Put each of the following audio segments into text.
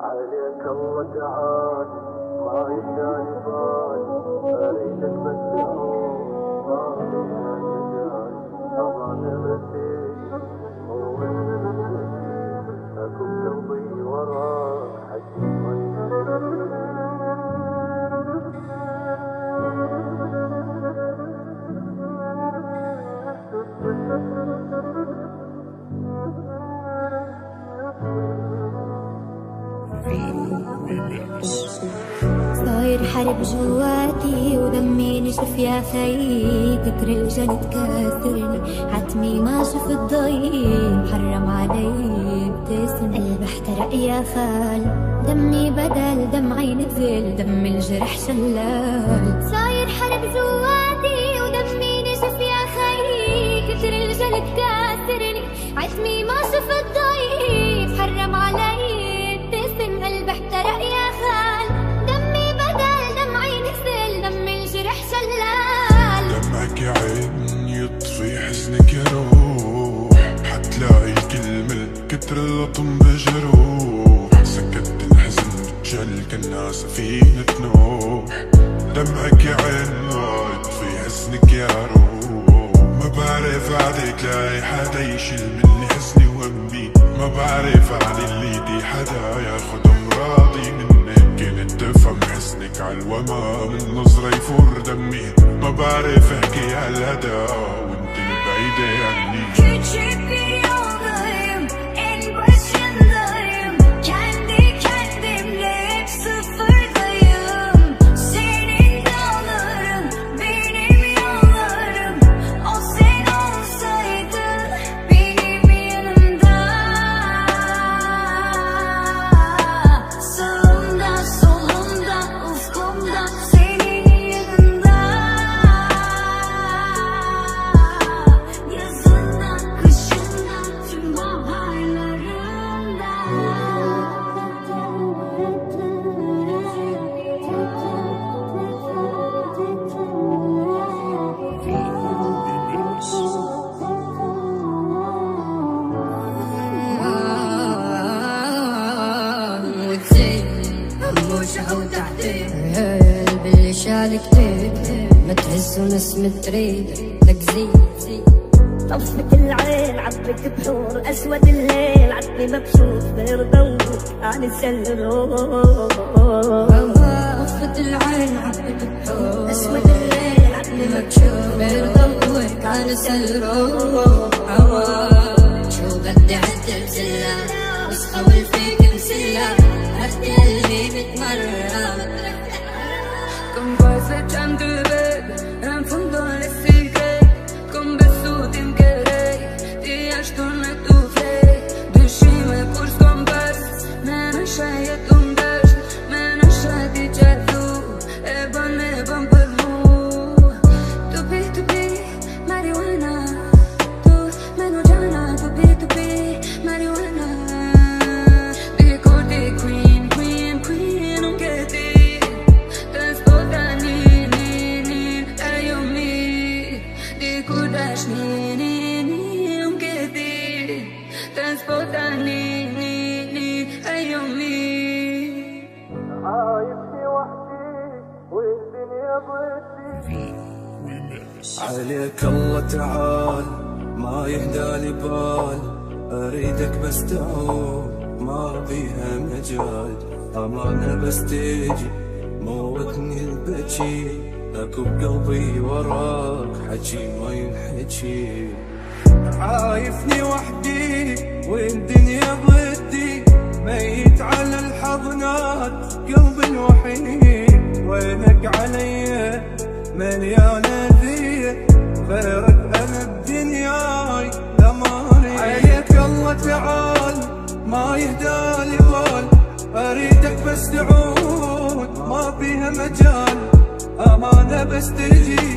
عليك الله تعال ما يجاني بال اريدك بس تعود ما فيها مجال امان بسيج هو اكون قلبي وراك حجي صاير حرب جواتي ودمي نشف يا خي، كتر الجلد كاسرني عتمي ما شفت ضي، محرم علي ابتسم قلبي احترق يا خال، دمي بدل دمعي نزل دم الجرح شلال. صاير حرب جواتي ودمي نشف يا خي، كتر الجلد كاسرني عتمي ما شفت ضي، محرم علي ابتسم قلبي احترق يا خال، دمي بدل دمعي نزل دم الجرح شلال. دمعك يا عين يطفي حزنك يا روح، حتلاقي الكلمة كتر اللطم بجروح، سكت الحزن جل كالناس سفينة نوح. دمعك يا عين يطفي حزنك يا روح، ما بعرف عليك لاقي حدا يشيل مني حزني وهمي، ما بعرف عن اللي دي حدا ياخد امراضي منك، كنت تفهم حزنك عالوما من نظرة يفور دمي، ما بعرف احكي عالهدى وانت البعيدة عني. Küçük bir yoldayım, en başındayım, kendi kendimle hep sıfırdayım. Senin dağların, benim yollarım, o sen olsaydın benim yanımda. Sağımda, solumda, ufkumda, senin yanında. Yazında, kışında, tüm baharlarında. هموشة وتعذيب قلبي اللي شال كتير، ما تحسه نسمة تريد لك زيد. طفك العين عبك بحور اسود الليل، عبي مبسوط غير ضوك عن السلروح. طفت العين عبك بحور اسود الليل عبي مبسوط غير ضوك عن السلروح. شو بدي عدل بسلة بس خول فيك مسلة، هدي قلبي متمرة. Con quasi cento vede, in fondo alle sighe, con bessuti in cherei, ti ashton e tu frei, dëshime kur s'kom bës, me në shajet të mdesh, me në shajti qëthu, e bën për mu. Tu pi, marijuana, tu me në gjana, tu pi, marijuana. Dikur ti queen, unë këti, عايشني وحدي والدنيا ضدي. عليك الله تعال ما يهدالي بال، اريدك بس تعود ما بيها مجال، امانة بس تيجي موتني البكي، اكو بقلبي وراك حكي ما ينحكي. عايفني وحدي والدنيا ضدي، ميت على الحضنات قلبي الوحيد، وينك علي مليانة ذي، غيرك انا بدنياي ثماني. عليك الله تعال ما يهدالي بال، اريدك بس تعود ما بيها مجال، امانة بس تجي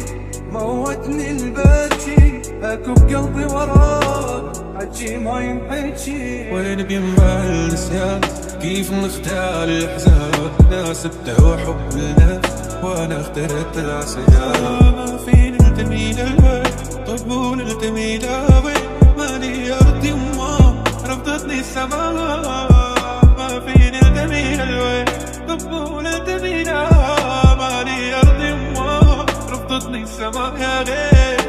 موتني البكي، اكو بقلبي وراك حكي ما ينحكي. وين بينباع النسيان كيف نختار الحزان، ناسبته وحبنا وانا اخترت العصيان. ما فيني نلتمي للوين طيب ونلتمي لوين، مالي ارضي وما رفضتني السماء، ما فيني نلتمي اللي سماها غير.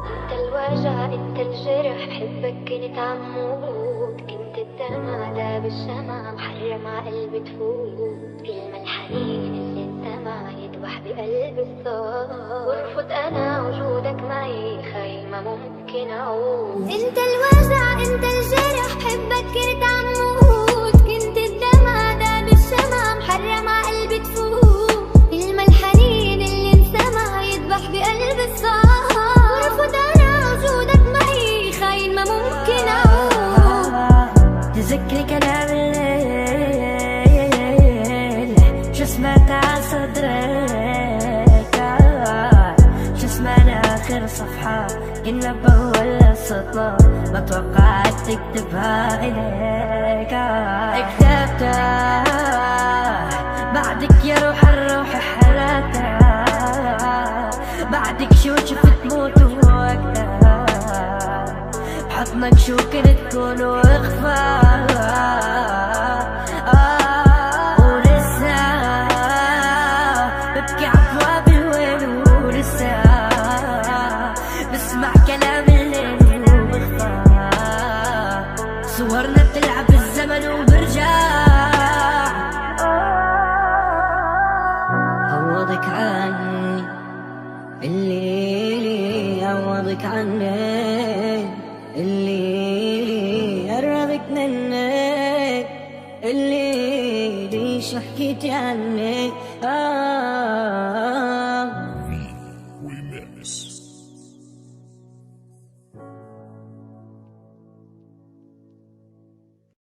انت الوجع انت الجرح، بحبك كنت عمود، كنت الدمع داب الشمع محرم عقلبي تفوت، كلمة الحنين اللي انسمع يدوح بقلب الصوت، وارفض انا وجودك معي خايمة ممكن اعود. انت الوجع انت الجرح، بحبك كنت عمود، كنت الدمع داب الشمع محرم عقلبي تفوت، كلمة الحنين اللي انسمع يدوح بقلب الصوت، وارفض انا وجودك معي خاين ما ممكن اعود. تذكري كلام الليل شو سمعت عن صدرك، شو سمعنا اخر صفحة كنا بأول سطر ما توقعت تكتبها اليك، كتبتها بعدك يا روح الروح حرقتها، بعدك شو شفت موت ووقتها، بحضنك شو كنت تكون واخفى، ولسه ببكي عبواب الوين، ولسه بسمع كلام الليل وبخفى، صورنا بتلعب الزمن وبرجع، عوضك عني اللي عوضك عني اللي قربك منك، اللي ليش حكيتي عني. Remix.